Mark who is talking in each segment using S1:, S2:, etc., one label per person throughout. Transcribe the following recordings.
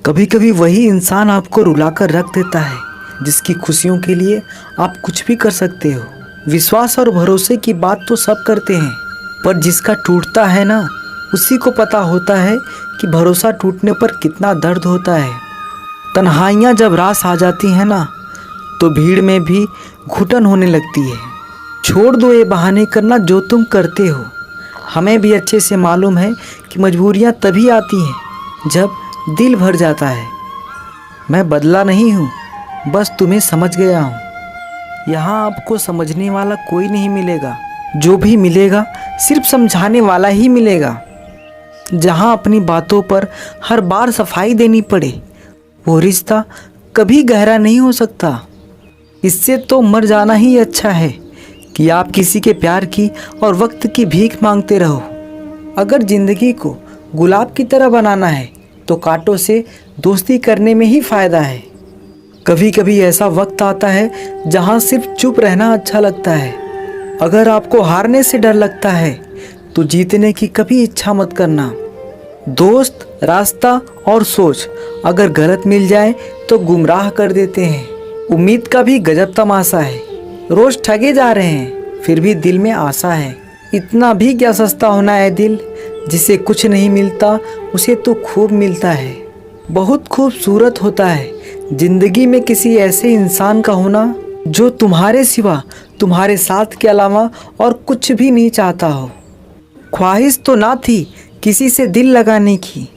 S1: कभी कभी वही इंसान आपको रुलाकर रख देता है जिसकी खुशियों के लिए आप कुछ भी कर सकते हो। विश्वास और भरोसे की बात तो सब करते हैं, पर जिसका टूटता है ना, उसी को पता होता है कि भरोसा टूटने पर कितना दर्द होता है। तन्हाइयाँ जब रास आ जाती हैं ना, तो भीड़ में भी घुटन होने लगती है। छोड़ दो ये बहाने करना जो तुम करते हो। हमें भी अच्छे से मालूम है कि मजबूरियाँ तभी आती हैं जब दिल भर जाता है। मैं बदला नहीं हूँ, बस तुम्हें समझ गया हूँ। यहाँ आपको समझने वाला कोई नहीं मिलेगा, जो भी मिलेगा सिर्फ समझाने वाला ही मिलेगा। जहाँ अपनी बातों पर हर बार सफाई देनी पड़े, वो रिश्ता कभी गहरा नहीं हो सकता। इससे तो मर जाना ही अच्छा है कि आप किसी के प्यार की और वक्त की भीख मांगते रहो। अगर ज़िंदगी को गुलाब की तरह बनाना है तो कांटों से दोस्ती करने में ही फ़ायदा है। कभी कभी ऐसा वक्त आता है जहाँ सिर्फ चुप रहना अच्छा लगता है। अगर आपको हारने से डर लगता है तो जीतने की कभी इच्छा मत करना। दोस्त, रास्ता और सोच अगर गलत मिल जाए तो गुमराह कर देते हैं। उम्मीद का भी गजब तमाशा है। रोज़ ठगे जा रहे हैं, फिर भी दिल में आशा है। इतना भी क्या सस्ता होना है दिल, जिसे कुछ नहीं मिलता उसे तो खूब मिलता है। बहुत खूबसूरत होता है ज़िंदगी में किसी ऐसे इंसान का होना जो तुम्हारे सिवा, तुम्हारे साथ के अलावा और कुछ भी नहीं चाहता हो। ख्वाहिश तो ना थी किसी से दिल लगाने की,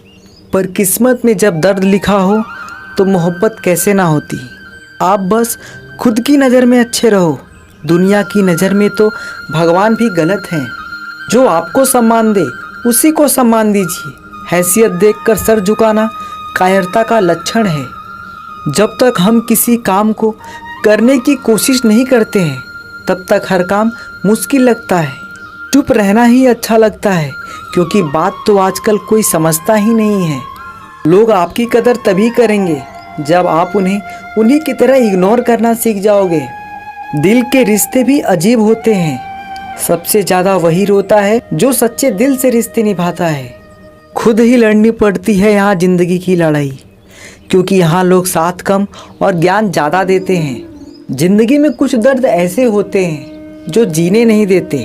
S1: पर किस्मत में जब दर्द लिखा हो तो मोहब्बत कैसे ना होती। आप बस खुद की नज़र में अच्छे रहो। दुनिया की नज़र में तो भगवान भी गलत हैं। जो आपको सम्मान दे उसी को सम्मान दीजिए। हैसियत देखकर सर झुकाना कायरता का लक्षण है। जब तक हम किसी काम को करने की कोशिश नहीं करते हैं, तब तक हर काम मुश्किल लगता है। चुप रहना ही अच्छा लगता है, क्योंकि बात तो आजकल कोई समझता ही नहीं है। लोग आपकी कदर तभी करेंगे जब आप उन्हें उन्हीं की तरह इग्नोर करना सीख जाओगे। दिल के रिश्ते भी अजीब होते हैं। सबसे ज़्यादा वही रोता है जो सच्चे दिल से रिश्ते निभाता है। खुद ही लड़नी पड़ती है यहाँ ज़िंदगी की लड़ाई, क्योंकि यहाँ लोग साथ कम और ज्ञान ज़्यादा देते हैं। ज़िंदगी में कुछ दर्द ऐसे होते हैं जो जीने नहीं देते,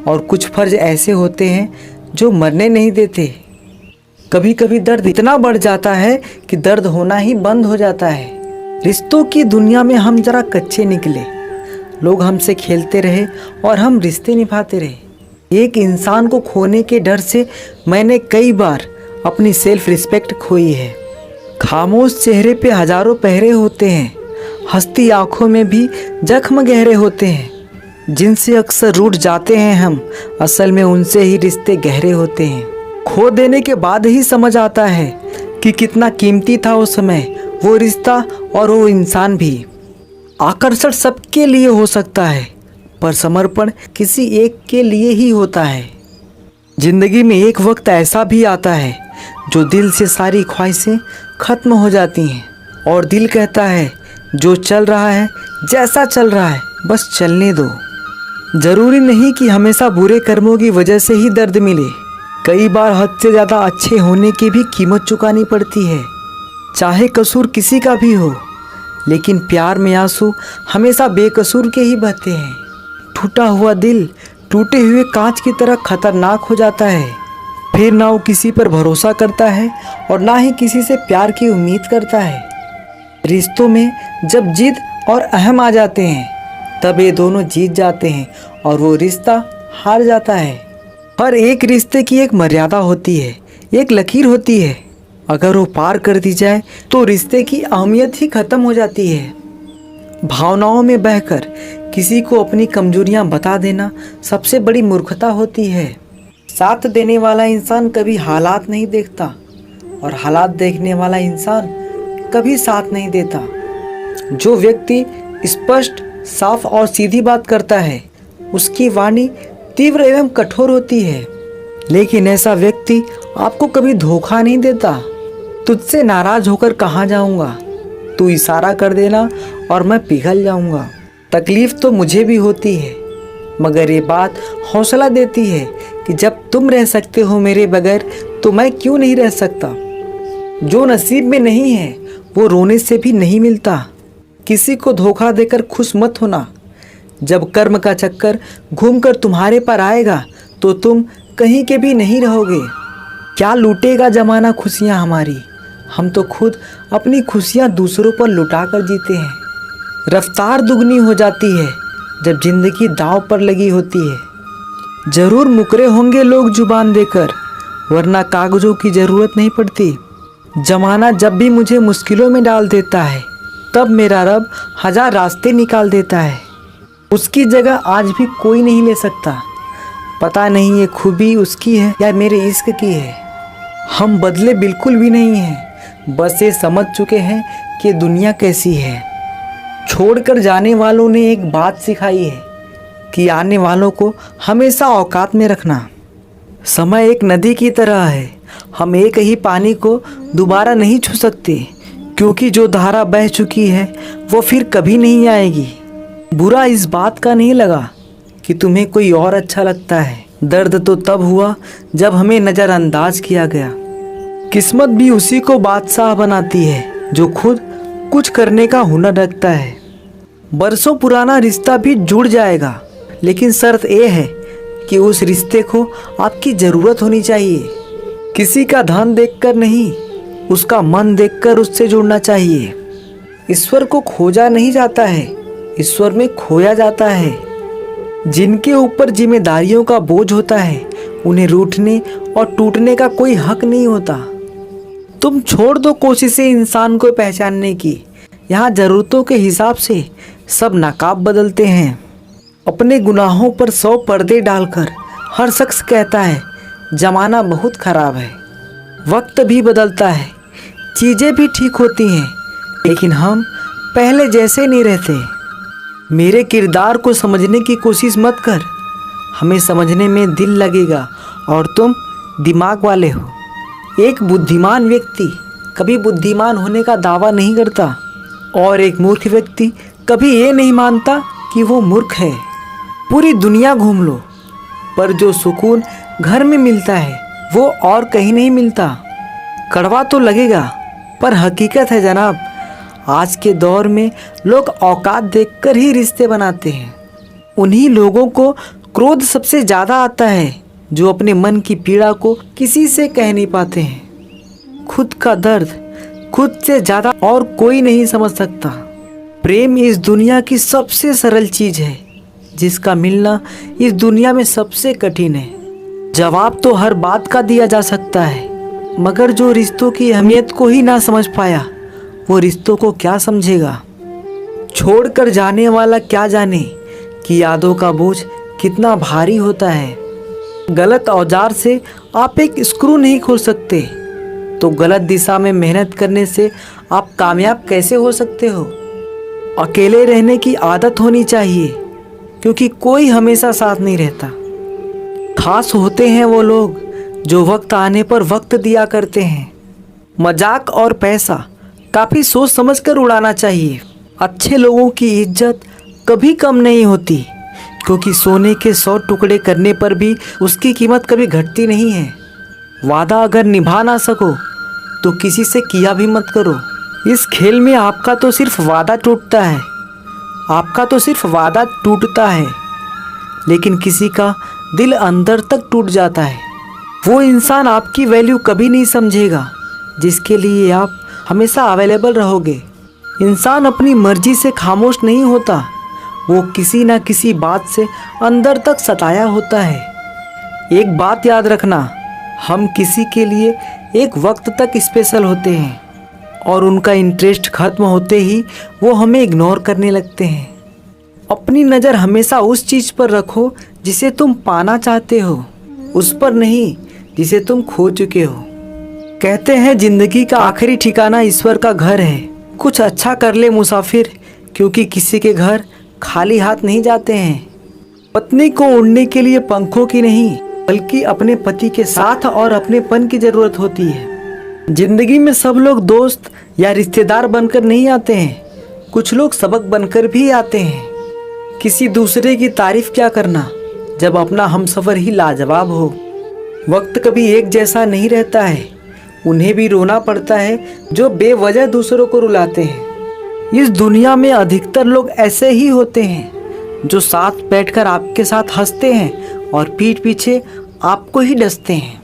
S1: और कुछ फर्ज ऐसे होते हैं जो मरने नहीं देते। कभी कभी दर्द इतना बढ़ जाता है कि दर्द होना ही बंद हो जाता है। रिश्तों की दुनिया में हम ज़रा कच्चे निकले। लोग हमसे खेलते रहे और हम रिश्ते निभाते रहे। एक इंसान को खोने के डर से मैंने कई बार अपनी सेल्फ रिस्पेक्ट खोई है। खामोश चेहरे पे हजारों पहरे होते हैं, हंसती आंखों में भी जख्म गहरे होते हैं। जिनसे अक्सर रूठ जाते हैं हम, असल में उनसे ही रिश्ते गहरे होते हैं। खो देने के बाद ही समझ आता है कि कितना कीमती था उस समय वो रिश्ता और वो इंसान भी। आकर्षण सबके लिए हो सकता है, पर समर्पण किसी एक के लिए ही होता है। जिंदगी में एक वक्त ऐसा भी आता है जो दिल से सारी ख्वाहिशें खत्म हो जाती हैं और दिल कहता है जो चल रहा है, जैसा चल रहा है, बस चलने दो। ज़रूरी नहीं कि हमेशा बुरे कर्मों की वजह से ही दर्द मिले। कई बार हद से ज़्यादा अच्छे होने की भी कीमत चुकानी पड़ती है। चाहे कसूर किसी का भी हो, लेकिन प्यार में आंसू हमेशा बेकसूर के ही बहते हैं। टूटा हुआ दिल टूटे हुए कांच की तरह खतरनाक हो जाता है। फिर ना वो किसी पर भरोसा करता है और ना ही किसी से प्यार की उम्मीद करता है। रिश्तों में जब जिद और अहम आ जाते हैं, तब ये दोनों जीत जाते हैं और वो रिश्ता हार जाता है। हर एक रिश्ते की एक मर्यादा होती है, एक लकीर होती है। अगर वो पार कर दी जाए तो रिश्ते की अहमियत ही खत्म हो जाती है। भावनाओं में बहकर किसी को अपनी कमजोरियां बता देना सबसे बड़ी मूर्खता होती है। साथ देने वाला इंसान कभी हालात नहीं देखता, और हालात देखने वाला इंसान कभी साथ नहीं देता। जो व्यक्ति स्पष्ट, साफ और सीधी बात करता है, उसकी वाणी तीव्र एवं कठोर होती है। लेकिन ऐसा व्यक्ति आपको कभी धोखा नहीं देता। तुझसे नाराज होकर कहाँ जाऊँगा, तू इशारा कर देना और मैं पिघल जाऊँगा। तकलीफ़ तो मुझे भी होती है, मगर ये बात हौसला देती है कि जब तुम रह सकते हो मेरे बगैर, तो मैं क्यों नहीं रह सकता। जो नसीब में नहीं है वो रोने से भी नहीं मिलता। किसी को धोखा देकर खुश मत होना। जब कर्म का चक्कर घूमकर तुम्हारे पर आएगा तो तुम कहीं के भी नहीं रहोगे। क्या लूटेगा जमाना खुशियाँ हमारी, हम तो खुद अपनी खुशियाँ दूसरों पर लुटा कर जीते हैं। रफ्तार दुगनी हो जाती है जब जिंदगी दांव पर लगी होती है। ज़रूर मुकरे होंगे लोग जुबान देकर, वरना कागज़ों की ज़रूरत नहीं पड़ती। जमाना जब भी मुझे मुश्किलों में डाल देता है तब मेरा रब 1000 रास्ते निकाल देता है। उसकी जगह आज भी कोई नहीं ले सकता। पता नहीं ये खूबी उसकी है या मेरे इश्क की है। हम बदले बिल्कुल भी नहीं हैं, बस ये समझ चुके हैं कि दुनिया कैसी है। छोड़कर जाने वालों ने एक बात सिखाई है कि आने वालों को हमेशा औकात में रखना। समय एक नदी की तरह है, हम एक ही पानी को दोबारा नहीं छू सकते, क्योंकि जो धारा बह चुकी है वो फिर कभी नहीं आएगी। बुरा इस बात का नहीं लगा कि तुम्हें कोई और अच्छा लगता है। दर्द तो तब हुआ जब हमें नज़रअंदाज किया गया। किस्मत भी उसी को बादशाह बनाती है जो खुद कुछ करने का हुनर रखता है। बरसों पुराना रिश्ता भी जुड़ जाएगा, लेकिन शर्त यह है कि उस रिश्ते को आपकी ज़रूरत होनी चाहिए। किसी का धन देखकर नहीं, उसका मन देखकर उससे जुड़ना चाहिए। ईश्वर को खोजा नहीं जाता है, ईश्वर में खोया जाता है। जिनके ऊपर जिम्मेदारियों का बोझ होता है उन्हें रूठने और टूटने का कोई हक नहीं होता। तुम छोड़ दो कोशिशें इंसान को पहचानने की। यहाँ ज़रूरतों के हिसाब से सब नकाब बदलते हैं। अपने गुनाहों पर 100 पर्दे डालकर हर शख्स कहता है ज़माना बहुत ख़राब है। वक्त भी बदलता है, चीज़ें भी ठीक होती हैं, लेकिन हम पहले जैसे नहीं रहते। मेरे किरदार को समझने की कोशिश मत कर, हमें समझने में दिल लगेगा और तुम दिमाग वाले हो। एक बुद्धिमान व्यक्ति कभी बुद्धिमान होने का दावा नहीं करता और एक मूर्ख व्यक्ति कभी ये नहीं मानता कि वो मूर्ख है। पूरी दुनिया घूम लो, पर जो सुकून घर में मिलता है वो और कहीं नहीं मिलता। कड़वा तो लगेगा पर हकीकत है जनाब। आज के दौर में लोग औकात देखकर ही रिश्ते बनाते हैं। उन्हीं लोगों को क्रोध सबसे ज़्यादा आता है जो अपने मन की पीड़ा को किसी से कह नहीं पाते हैं। खुद का दर्द खुद से ज़्यादा और कोई नहीं समझ सकता। प्रेम इस दुनिया की सबसे सरल चीज़ है, जिसका मिलना इस दुनिया में सबसे कठिन है। जवाब तो हर बात का दिया जा सकता है, मगर जो रिश्तों की अहमियत को ही ना समझ पाया वो रिश्तों को क्या समझेगा। छोड़कर जाने वाला क्या जाने कि यादों का बोझ कितना भारी होता है। गलत औजार से आप एक स्क्रू नहीं खोल सकते, तो गलत दिशा में मेहनत करने से आप कामयाब कैसे हो सकते हो। अकेले रहने की आदत होनी चाहिए, क्योंकि कोई हमेशा साथ नहीं रहता। खास होते हैं वो लोग जो वक्त आने पर वक्त दिया करते हैं। मजाक और पैसा काफ़ी सोच समझकर उड़ाना चाहिए। अच्छे लोगों की इज्जत कभी कम नहीं होती, क्योंकि सोने के 100 टुकड़े करने पर भी उसकी कीमत कभी घटती नहीं है। वादा अगर निभा ना सको तो किसी से किया भी मत करो। इस खेल में आपका तो सिर्फ वादा टूटता है, आपका तो सिर्फ वादा टूटता है, लेकिन किसी का दिल अंदर तक टूट जाता है। वो इंसान आपकी वैल्यू कभी नहीं समझेगा जिसके लिए आप हमेशा अवेलेबल रहोगे। इंसान अपनी मर्जी से खामोश नहीं होता, वो किसी ना किसी बात से अंदर तक सताया होता है। एक बात याद रखना, हम किसी के लिए एक वक्त तक स्पेशल होते हैं और उनका इंटरेस्ट खत्म होते ही वो हमें इग्नोर करने लगते हैं। अपनी नज़र हमेशा उस चीज़ पर रखो जिसे तुम पाना चाहते हो, उस पर नहीं जिसे तुम खो चुके हो। कहते हैं जिंदगी का आखिरी ठिकाना ईश्वर का घर है। कुछ अच्छा कर ले मुसाफिर, क्योंकि किसी के घर खाली हाथ नहीं जाते हैं। पत्नी को उड़ने के लिए पंखों की नहीं, बल्कि अपने पति के साथ और अपनेपन की ज़रूरत होती है। जिंदगी में सब लोग दोस्त या रिश्तेदार बनकर नहीं आते हैं, कुछ लोग सबक बनकर भी आते हैं। किसी दूसरे की तारीफ क्या करना जब अपना हमसफ़र ही लाजवाब हो। वक्त कभी एक जैसा नहीं रहता है, उन्हें भी रोना पड़ता है जो बेवजह दूसरों को रुलाते हैं। इस दुनिया में अधिकतर लोग ऐसे ही होते हैं जो साथ बैठकर आपके साथ हंसते हैं और पीठ पीछे आपको ही डसते हैं।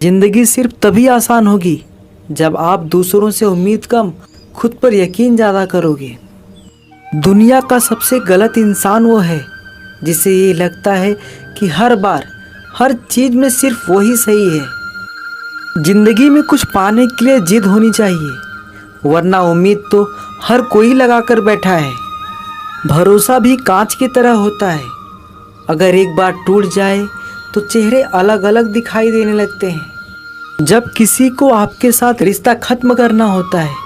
S1: जिंदगी सिर्फ तभी आसान होगी जब आप दूसरों से उम्मीद कम, खुद पर यकीन ज़्यादा करोगे। दुनिया का सबसे गलत इंसान वो है जिसे ये लगता है कि हर बार हर चीज़ में सिर्फ वही सही है। जिंदगी में कुछ पाने के लिए जिद होनी चाहिए, वरना उम्मीद तो हर कोई लगा कर बैठा है। भरोसा भी कांच की तरह होता है, अगर एक बार टूट जाए तो चेहरे अलग अलग दिखाई देने लगते हैं। जब किसी को आपके साथ रिश्ता खत्म करना होता है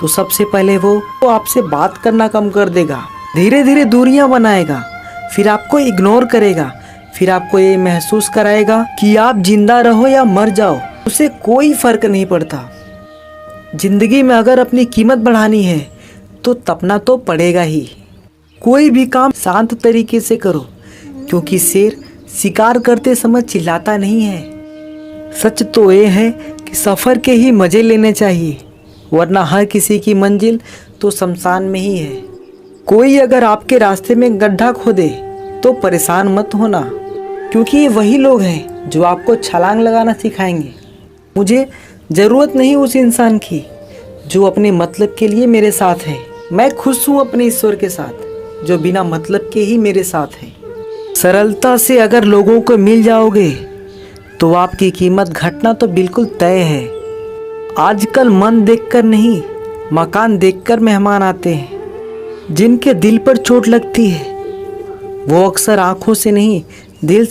S1: तो सबसे पहले वो आपसे बात करना कम कर देगा, धीरे धीरे दूरियां बनाएगा, फिर आपको इग्नोर करेगा, फिर आपको ये महसूस कराएगा कि आप जिंदा रहो या मर जाओ, उसे कोई फर्क नहीं पड़ता। जिंदगी में अगर अपनी कीमत बढ़ानी है तो तपना तो पड़ेगा ही। कोई भी काम शांत तरीके से करो, क्योंकि शेर शिकार करते समय चिल्लाता नहीं है। सच तो ये है कि सफ़र के ही मज़े लेने चाहिए, वरना हर किसी की मंजिल तो शमशान में ही है। कोई अगर आपके रास्ते में गड्ढा खोदे तो परेशान मत होना, क्योंकि ये वही लोग हैं जो आपको छलांग लगाना सिखाएंगे। मुझे ज़रूरत नहीं उस इंसान की जो अपने मतलब के लिए मेरे साथ है। मैं खुश हूँ अपने ईश्वर के साथ जो बिना मतलब के ही मेरे साथ है। सरलता से अगर लोगों को मिल जाओगे तो आपकी कीमत घटना तो बिल्कुल तय है। आजकल मन देखकर नहीं, मकान देखकर मेहमान आते हैं। जिनके दिल पर चोट लगती है वो अक्सर आंखों से नहीं, दिल से